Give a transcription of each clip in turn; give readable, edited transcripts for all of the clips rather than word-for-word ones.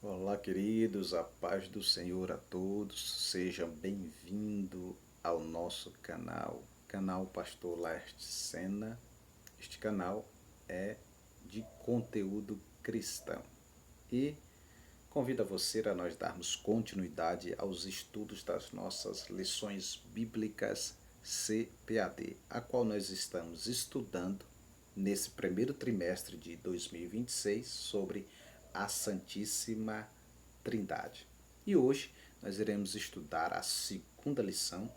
Olá, queridos, a paz do Senhor a todos. Seja bem-vindo ao nosso canal Pastor Laerte Sena. Este canal é de conteúdo cristão e convido a você a nós darmos continuidade aos estudos das nossas lições bíblicas CPAD, a qual nós estamos estudando nesse primeiro trimestre de 2026 sobre a Santíssima Trindade. E hoje nós iremos estudar a segunda lição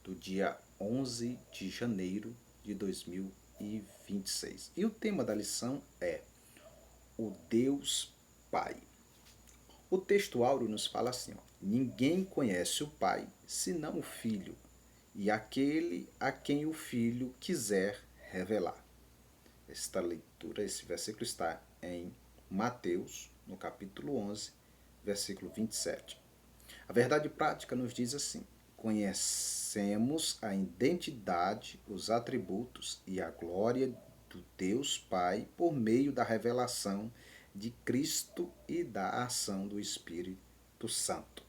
do dia 11 de janeiro de 2026. E o tema da lição é o Deus Pai. O texto áureo nos fala assim: ninguém conhece o Pai senão o Filho, e aquele a quem o Filho quiser revelar. Esta leitura, esse versículo está em Mateus, no capítulo 11, versículo 27. A verdade prática nos diz assim: conhecemos a identidade, os atributos e a glória do Deus Pai por meio da revelação de Cristo e da ação do Espírito Santo.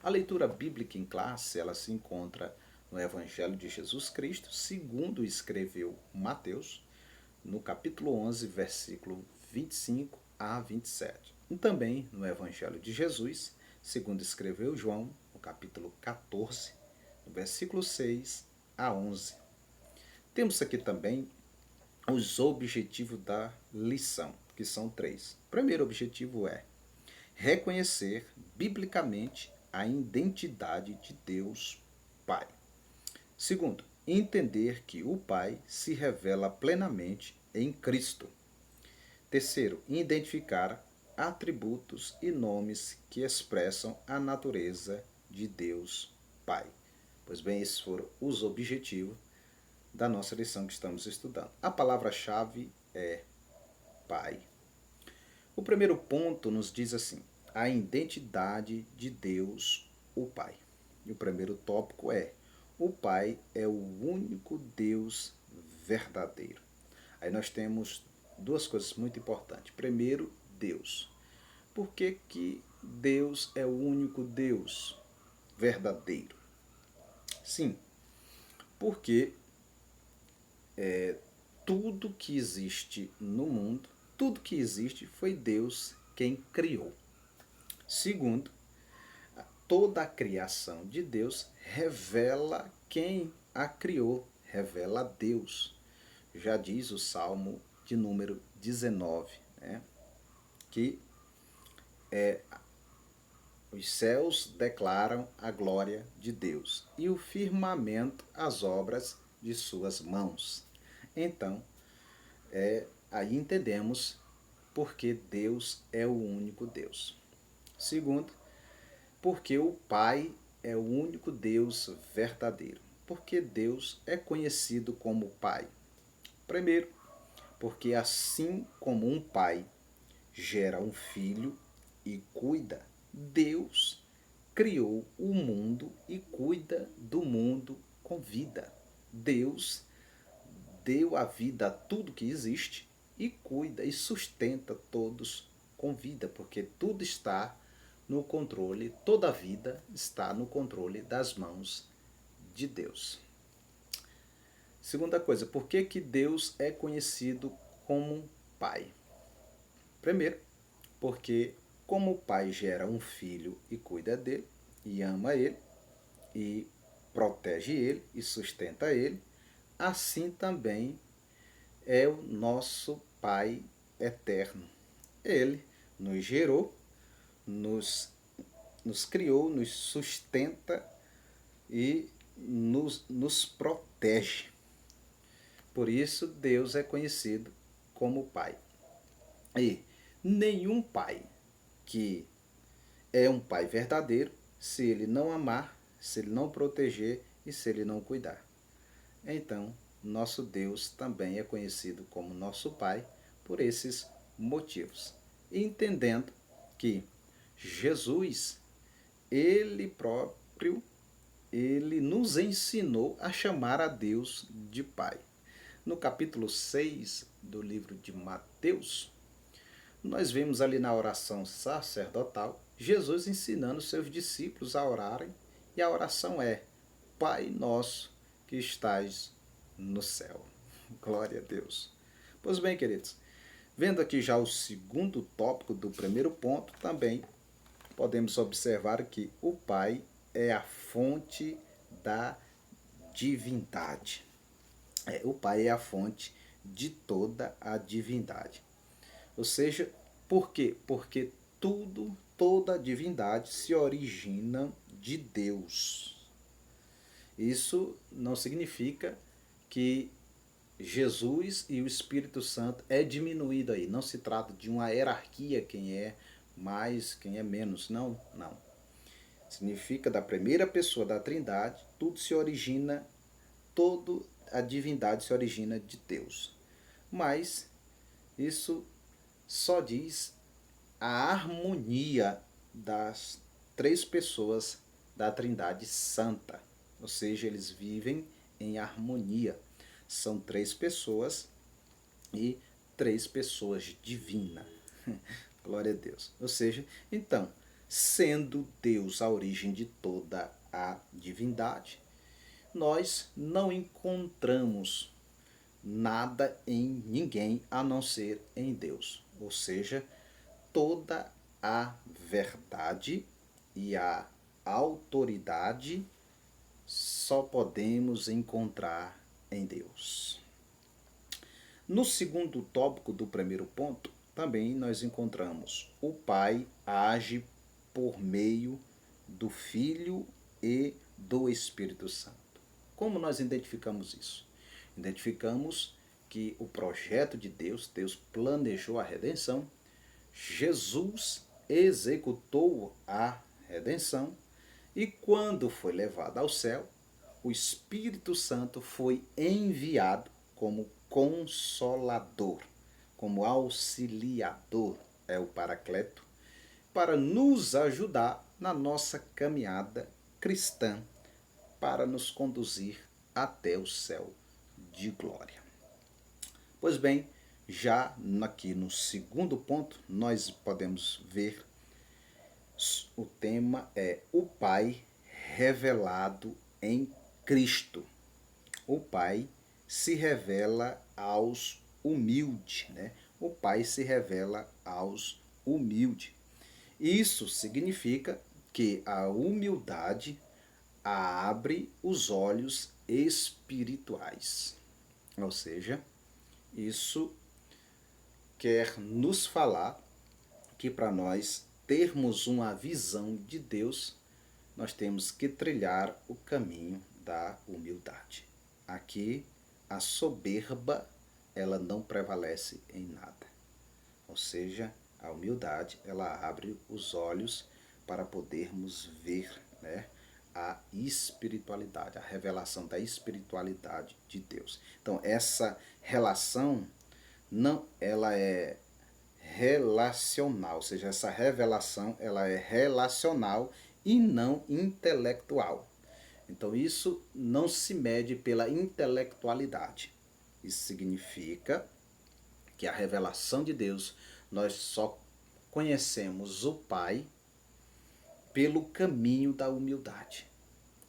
A leitura bíblica em classe, ela se encontra no Evangelho de Jesus Cristo, segundo escreveu Mateus, no capítulo 11, versículo 25 a 27. E também no Evangelho de Jesus, segundo escreveu João, no capítulo 14, no versículo 6 a 11. Temos aqui também os objetivos da lição, que são três. O primeiro objetivo é reconhecer biblicamente a identidade de Deus Pai. Segundo, entender que o Pai se revela plenamente em Cristo. Terceiro, identificar atributos e nomes que expressam a natureza de Deus Pai. Pois bem, esses foram os objetivos da nossa lição que estamos estudando. A palavra-chave é Pai. O primeiro ponto nos diz assim: a identidade de Deus, o Pai. E o primeiro tópico é: o Pai é o único Deus verdadeiro. Aí nós temos duas coisas muito importantes. Primeiro, Deus. Por que Deus é o único Deus verdadeiro? Sim, porque tudo que existe no mundo, tudo que existe foi Deus quem criou. Segundo, toda a criação de Deus revela quem a criou, revela Deus. Já diz o Salmo de número 19, né, que os céus declaram a glória de Deus e o firmamento as obras de suas mãos. Então, aí entendemos porque Deus é o único Deus. Segundo, porque o Pai é o único Deus verdadeiro. Porque Deus é conhecido como Pai. Primeiro, porque assim como um pai gera um filho e cuida, Deus criou o mundo e cuida do mundo com vida. Deus deu a vida a tudo que existe e cuida e sustenta todos com vida, porque tudo está no controle, toda a vida está no controle das mãos de Deus. Segunda coisa, por que Deus é conhecido como Pai? Primeiro, porque como o pai gera um filho e cuida dele, e ama ele, e protege ele e sustenta ele, assim também é o nosso Pai eterno. Ele nos gerou, nos criou, nos sustenta e nos protege. Por isso, Deus é conhecido como Pai. E nenhum pai que é um pai verdadeiro, se ele não amar, se ele não proteger e se ele não cuidar. Então, nosso Deus também é conhecido como nosso Pai por esses motivos. Entendendo que Jesus, ele próprio, ele nos ensinou a chamar a Deus de Pai. No capítulo 6 do livro de Mateus, nós vemos ali na oração sacerdotal Jesus ensinando seus discípulos a orarem, e a oração é: Pai nosso que estais no céu. Glória a Deus. Pois bem, queridos, vendo aqui já o segundo tópico do primeiro ponto, também podemos observar que o Pai é a fonte da divindade. O Pai é a fonte de toda a divindade. Ou seja, por quê? Porque toda a divindade se origina de Deus. Isso não significa que Jesus e o Espírito Santo é diminuído aí. Não se trata de uma hierarquia, quem é mais, quem é menos. Não, não. Significa da primeira pessoa da Trindade, tudo se origina, toda a divindade se origina de Deus. Mas isso só diz a harmonia das três pessoas da Trindade Santa. Ou seja, eles vivem em harmonia. São três pessoas e três pessoas divinas. Glória a Deus. Ou seja, então, sendo Deus a origem de toda a divindade, nós não encontramos nada em ninguém a não ser em Deus. Ou seja, toda a verdade e a autoridade só podemos encontrar em Deus. No segundo tópico do primeiro ponto, também nós encontramos o Pai age por meio do Filho e do Espírito Santo. Como nós identificamos isso? Identificamos que o projeto de Deus, Deus planejou a redenção, Jesus executou a redenção e quando foi levado ao céu, o Espírito Santo foi enviado como consolador, como auxiliador, é o Paracleto, para nos ajudar na nossa caminhada cristã, para nos conduzir até o céu de glória. Pois bem, já aqui no segundo ponto, nós podemos ver o tema é o Pai revelado em Cristo. O Pai se revela aos humildes, né? O Pai se revela aos humildes. Isso significa que a humildade abre os olhos espirituais. Ou seja, isso quer nos falar que para nós termos uma visão de Deus, nós temos que trilhar o caminho da humildade. Aqui, a soberba, ela não prevalece em nada. Ou seja, a humildade, ela abre os olhos para podermos ver, né, a espiritualidade, a revelação da espiritualidade de Deus. Então, essa relação, não, ela é relacional, ou seja, essa revelação ela é relacional e não intelectual. Então isso não se mede pela intelectualidade. Isso significa que a revelação de Deus, nós só conhecemos o Pai pelo caminho da humildade.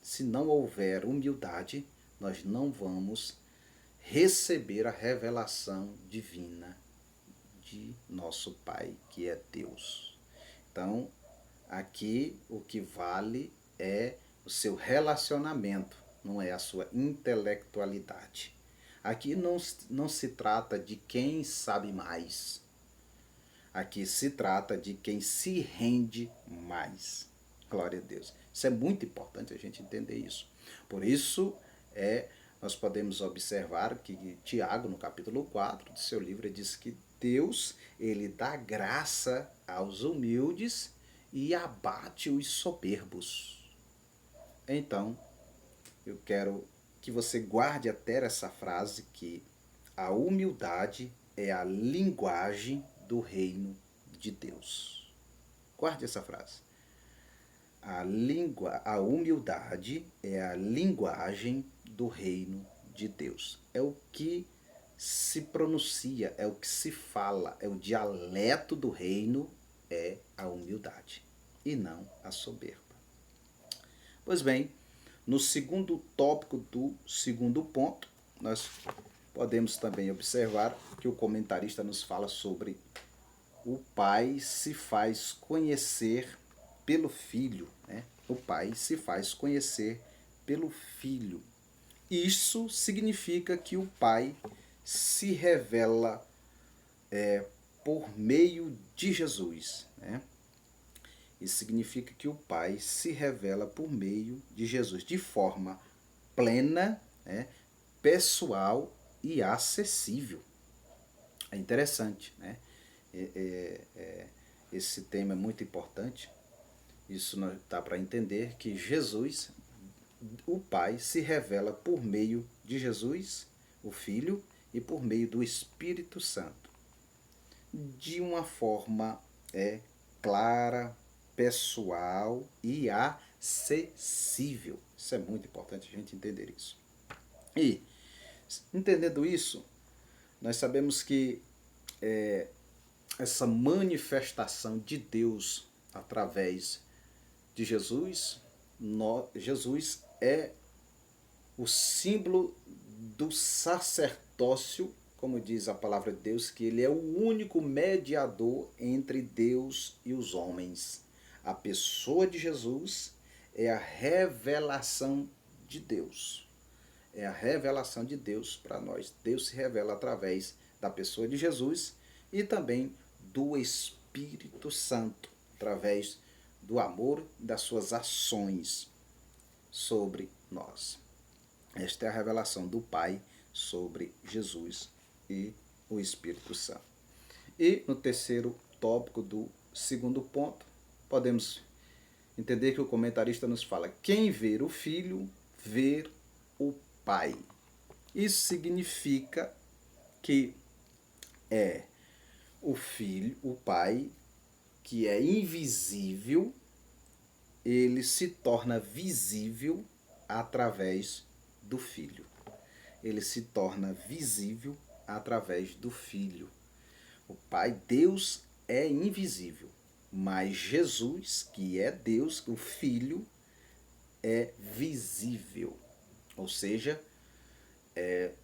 Se não houver humildade, nós não vamos receber a revelação divina de nosso Pai, que é Deus. Então, aqui o que vale é o seu relacionamento, não é a sua intelectualidade. Aqui não se trata de quem sabe mais. Aqui se trata de quem se rende mais. Glória a Deus. Isso é muito importante a gente entender isso. Por isso, nós podemos observar que Tiago, no capítulo 4 do seu livro, ele diz que Deus, ele dá graça aos humildes e abate os soberbos. Então, eu quero que você guarde até essa frase que a humildade é a linguagem do reino de Deus. Guarde essa frase. A humildade é a linguagem do reino de Deus. É o que se pronuncia, é o que se fala, é o dialeto do reino, é a humildade e não a soberba. Pois bem, no segundo tópico do segundo ponto, nós podemos também observar que o comentarista nos fala sobre o pai se faz conhecer pelo filho, né? O pai se faz conhecer pelo filho. Isso significa que o pai se revela por meio de Jesus, né? Isso significa que o Pai se revela por meio de Jesus, de forma plena, né, pessoal e acessível. É interessante, né? Esse tema é muito importante. Isso dá para entender que Jesus, o Pai, se revela por meio de Jesus, o Filho, e por meio do Espírito Santo, de uma forma clara, pessoal e acessível. Isso é muito importante a gente entender isso. E, entendendo isso, nós sabemos que essa manifestação de Deus através de Jesus, Jesus é o símbolo do sacerdócio, como diz a palavra de Deus, que ele é o único mediador entre Deus e os homens. A pessoa de Jesus é a revelação de Deus. É a revelação de Deus para nós. Deus se revela através da pessoa de Jesus e também do Espírito Santo, através do amor e das suas ações sobre nós. Esta é a revelação do Pai sobre Jesus e o Espírito Santo. E no terceiro tópico do segundo ponto, podemos entender que o comentarista nos fala: quem ver o Filho, ver o Pai. Isso significa que o Filho, o Pai, que é invisível, ele se torna visível através do Filho. Ele se torna visível através do Filho. O Pai, Deus, é invisível, mas Jesus, que é Deus, o Filho, é visível. Ou seja,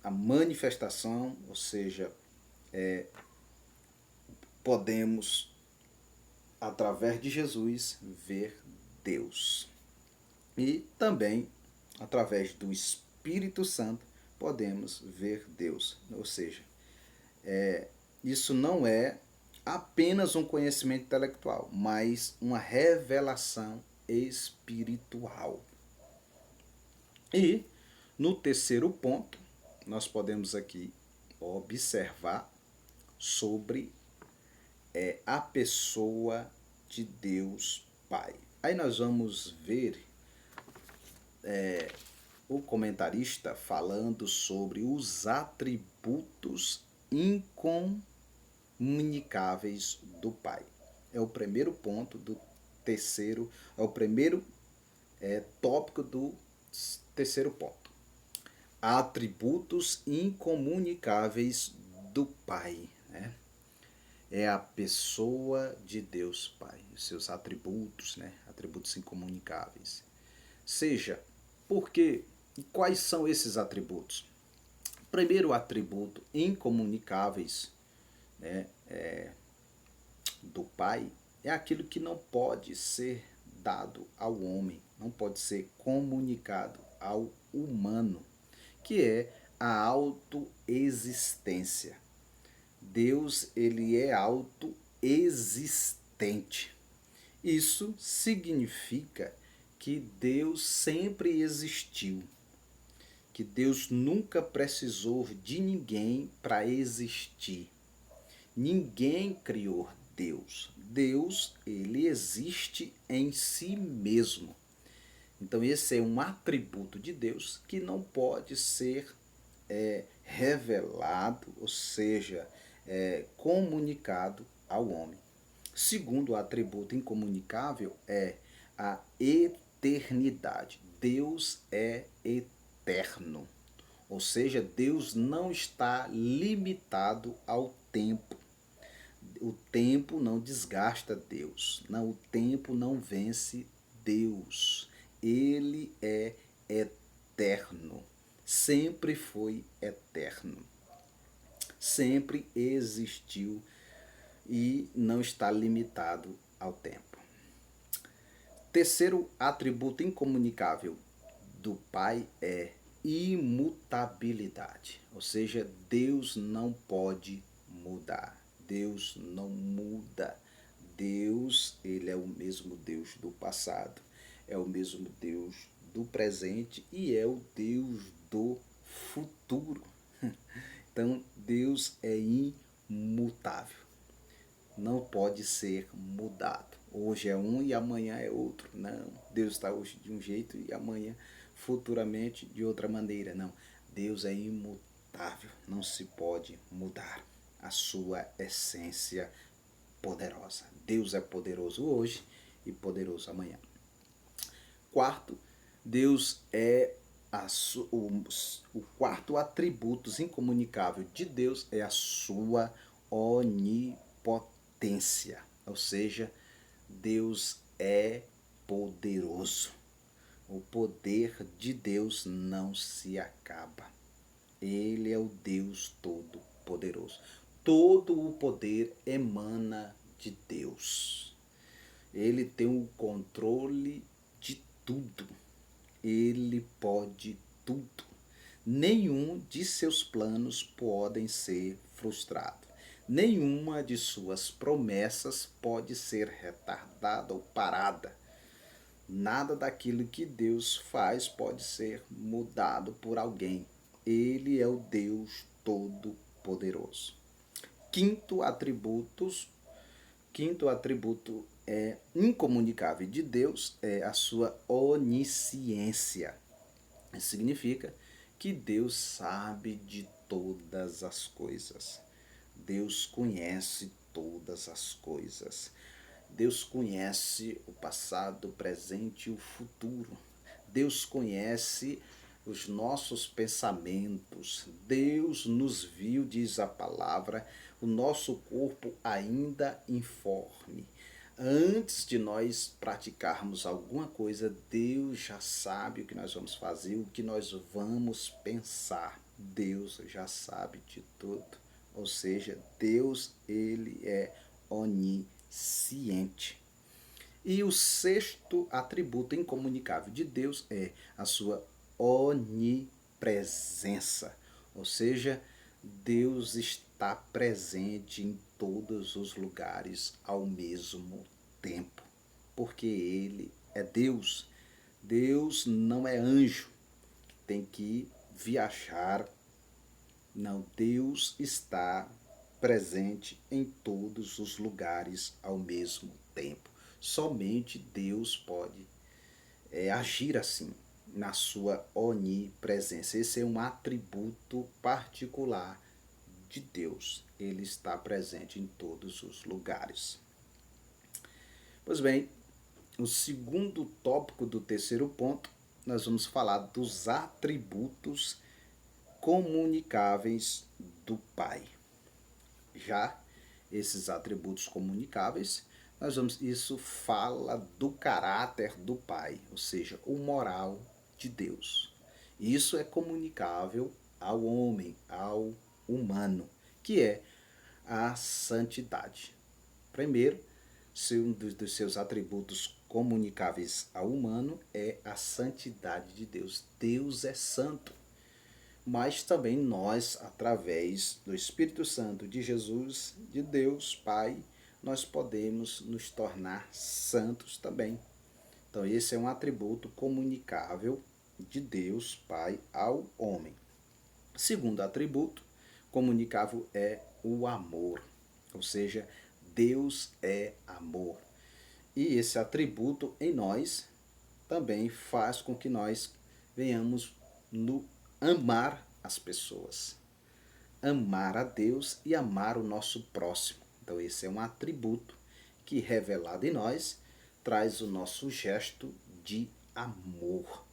a manifestação, ou seja, podemos, através de Jesus, ver Deus. E também, através do Espírito Santo, podemos ver Deus. Ou seja, isso não é apenas um conhecimento intelectual, mas uma revelação espiritual. E, no terceiro ponto, nós podemos aqui observar sobre a pessoa de Deus Pai. Aí nós vamos ver o comentarista falando sobre os atributos incomunicáveis do Pai. É o primeiro ponto do terceiro, é o primeiro tópico do terceiro ponto. Atributos incomunicáveis do Pai, né? É a pessoa de Deus Pai, os seus atributos, né? Atributos incomunicáveis. Seja, porque quais são esses atributos? O primeiro atributo incomunicáveis, né, do Pai é aquilo que não pode ser dado ao homem, não pode ser comunicado ao humano, que é a autoexistência. Deus, ele é autoexistente. Isso significa que Deus sempre existiu, que Deus nunca precisou de ninguém para existir. Ninguém criou Deus. Deus, ele existe em si mesmo. Então esse é um atributo de Deus que não pode ser revelado, ou seja, comunicado ao homem. Segundo atributo incomunicável é a eternidade. Deus é eterno. Ou seja, Deus não está limitado ao tempo. O tempo não desgasta Deus. Não, o tempo não vence Deus. Ele é eterno. Sempre foi eterno. Sempre existiu e não está limitado ao tempo. Terceiro atributo incomunicável do Pai é imutabilidade. Ou seja, Deus não pode mudar. Deus não muda. Deus, ele é o mesmo Deus do passado, é o mesmo Deus do presente e é o Deus do futuro. Então, Deus é imutável. Não pode ser mudado. Hoje é um e amanhã é outro. Não. Deus está hoje de um jeito e amanhã, futuramente, de outra maneira. Não. Deus é imutável. Não se pode mudar a sua essência poderosa. Deus é poderoso hoje e poderoso amanhã. Quarto, Deus é o quarto atributo incomunicável de Deus é a sua onipotência. Ou seja, Deus é poderoso. O poder de Deus não se acaba. Ele é o Deus todo-poderoso. Todo o poder emana de Deus. Ele tem o controle de tudo. Ele pode tudo. Nenhum de seus planos podem ser frustrados. Nenhuma de suas promessas pode ser retardada ou parada. Nada daquilo que Deus faz pode ser mudado por alguém. Ele é o Deus Todo-Poderoso. Quinto atributo incomunicável de Deus é a sua onisciência. Isso significa que Deus sabe de todas as coisas. Deus conhece todas as coisas. Deus conhece o passado, o presente e o futuro. Deus conhece os nossos pensamentos. Deus nos viu, diz a palavra, o nosso corpo ainda informe. Antes de nós praticarmos alguma coisa, Deus já sabe o que nós vamos fazer, o que nós vamos pensar. Deus já sabe de tudo. Ou seja, Deus, ele é onisciente. E o sexto atributo incomunicável de Deus é a sua onipresença. Ou seja, Deus está presente em todos os lugares ao mesmo tempo. Porque Ele é Deus. Deus não é anjo, tem que viajar. Não, Deus está presente em todos os lugares ao mesmo tempo. Somente Deus pode agir assim, na sua onipresença. Esse é um atributo particular de Deus. Ele está presente em todos os lugares. Pois bem, o segundo tópico do terceiro ponto, nós vamos falar dos atributos comunicáveis do Pai. Já esses atributos comunicáveis, isso fala do caráter do Pai, ou seja, o moral de Deus. Isso é comunicável ao homem, ao humano, que é a santidade. Primeiro, um dos seus atributos comunicáveis ao humano é a santidade de Deus. Deus é santo. Mas também nós, através do Espírito Santo de Jesus, de Deus Pai, nós podemos nos tornar santos também. Então esse é um atributo comunicável de Deus Pai ao homem. Segundo atributo comunicável é o amor, ou seja, Deus é amor. E esse atributo em nós também faz com que nós venhamos amar as pessoas, amar a Deus e amar o nosso próximo. Então esse é um atributo que, revelado em nós, traz o nosso gesto de amor.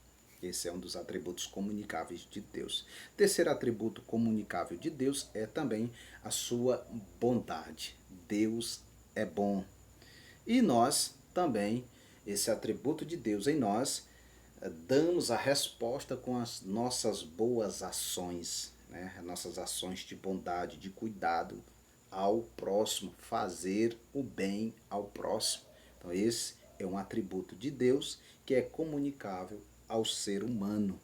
Esse é um dos atributos comunicáveis de Deus. Terceiro atributo comunicável de Deus é também a sua bondade. Deus é bom. E nós também, esse atributo de Deus em nós, damos a resposta com as nossas boas ações, né? As nossas ações de bondade, de cuidado ao próximo, fazer o bem ao próximo. Então esse é um atributo de Deus que é comunicável ao ser humano.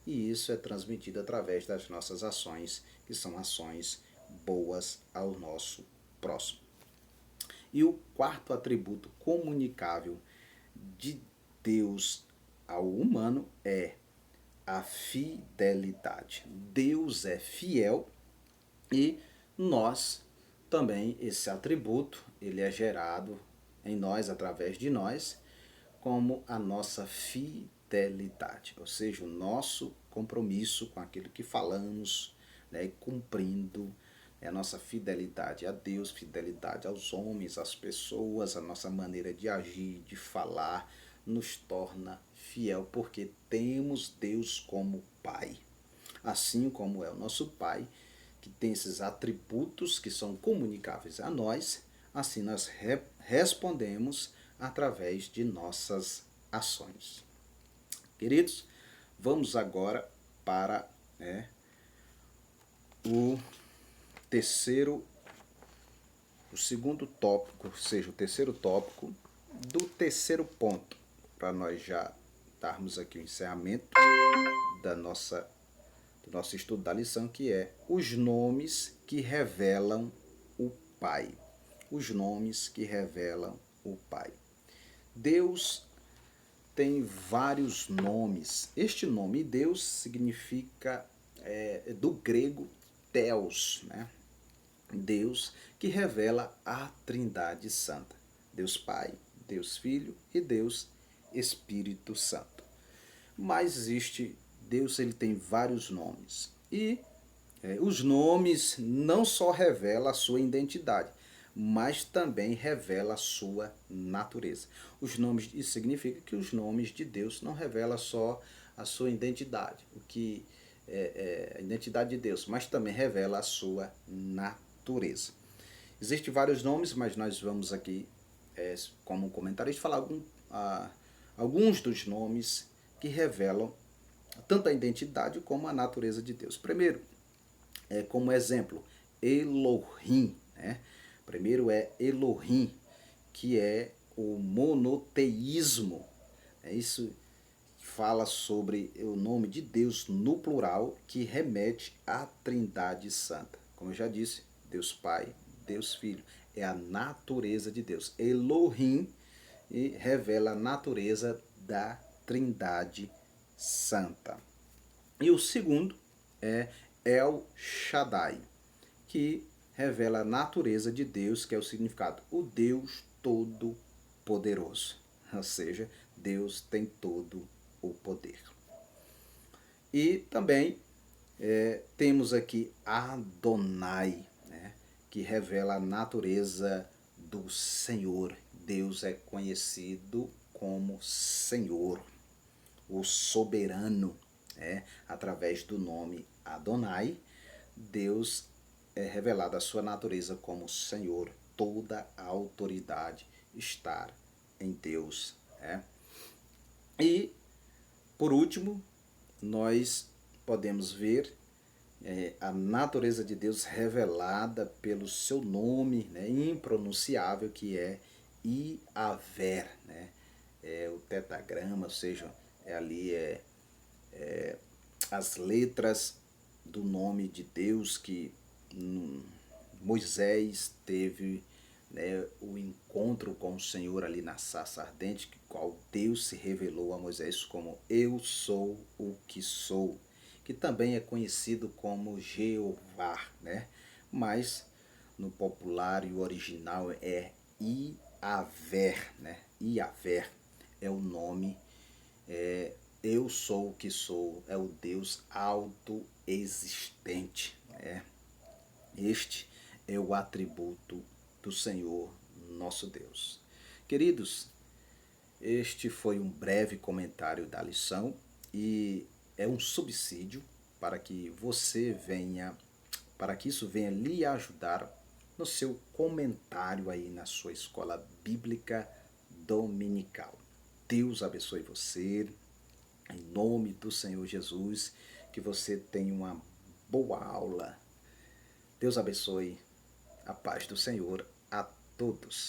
E isso é transmitido através das nossas ações, que são ações boas ao nosso próximo. E o quarto atributo comunicável de Deus ao humano é a fidelidade. Deus é fiel e nós também, esse atributo, ele é gerado em nós, através de nós, como a nossa fidelidade, ou seja, o nosso compromisso com aquilo que falamos, né, cumprindo a nossa fidelidade a Deus, fidelidade aos homens, às pessoas, a nossa maneira de agir, de falar, nos torna fiel, porque temos Deus como Pai. Assim como é o nosso Pai, que tem esses atributos que são comunicáveis a nós, assim nós respondemos através de nossas ações. Queridos, vamos agora para o segundo tópico, ou seja, o terceiro tópico do terceiro ponto, para nós já darmos aqui o encerramento do nosso estudo da lição, que é os nomes que revelam o Pai. Os nomes que revelam o Pai. Deus tem vários nomes. Este nome Deus significa, do grego, Theos, né? Deus que revela a Trindade Santa. Deus Pai, Deus Filho e Deus Espírito Santo. Mas Deus, ele tem vários nomes. E os nomes não só revelam a sua identidade, mas também revela a sua natureza. Os nomes, isso significa que os nomes de Deus não revelam só a sua identidade, o que a identidade de Deus, mas também revela a sua natureza. Existem vários nomes, mas nós vamos aqui, como comentarista, falar alguns dos nomes que revelam tanto a identidade como a natureza de Deus. Primeiro, como exemplo, Elohim, né? Primeiro é Elohim, que é o monoteísmo. Isso fala sobre o nome de Deus no plural, que remete à Trindade Santa. Como eu já disse, Deus Pai, Deus Filho. É a natureza de Deus. Elohim revela a natureza da Trindade Santa. E o segundo é El Shaddai, que revela a natureza de Deus, que é o significado, o Deus Todo-Poderoso. Ou seja, Deus tem todo o poder. E também temos aqui Adonai, né, que revela a natureza do Senhor. Deus é conhecido como Senhor, o soberano. Através do nome Adonai, Deus é revelado a sua natureza como Senhor. Toda a autoridade está em Deus. E, por último, nós podemos ver a natureza de Deus revelada pelo seu nome, impronunciável, que é Iaver, né? O tetragrama, ou seja, ali as letras do nome de Deus que Moisés teve, o encontro com o Senhor ali na sarça ardente, qual Deus se revelou a Moisés como eu sou o que sou, que também é conhecido como Jeová, né? Mas no popular e o original é Iaver, né? Iaver é o nome, eu sou o que sou, é o Deus autoexistente, né? Este é o atributo do Senhor nosso Deus. Queridos, este foi um breve comentário da lição e é um subsídio para que você venha, para que isso venha lhe ajudar no seu comentário aí na sua escola bíblica dominical. Deus abençoe você, em nome do Senhor Jesus, que você tenha uma boa aula. Deus abençoe, a paz do Senhor a todos.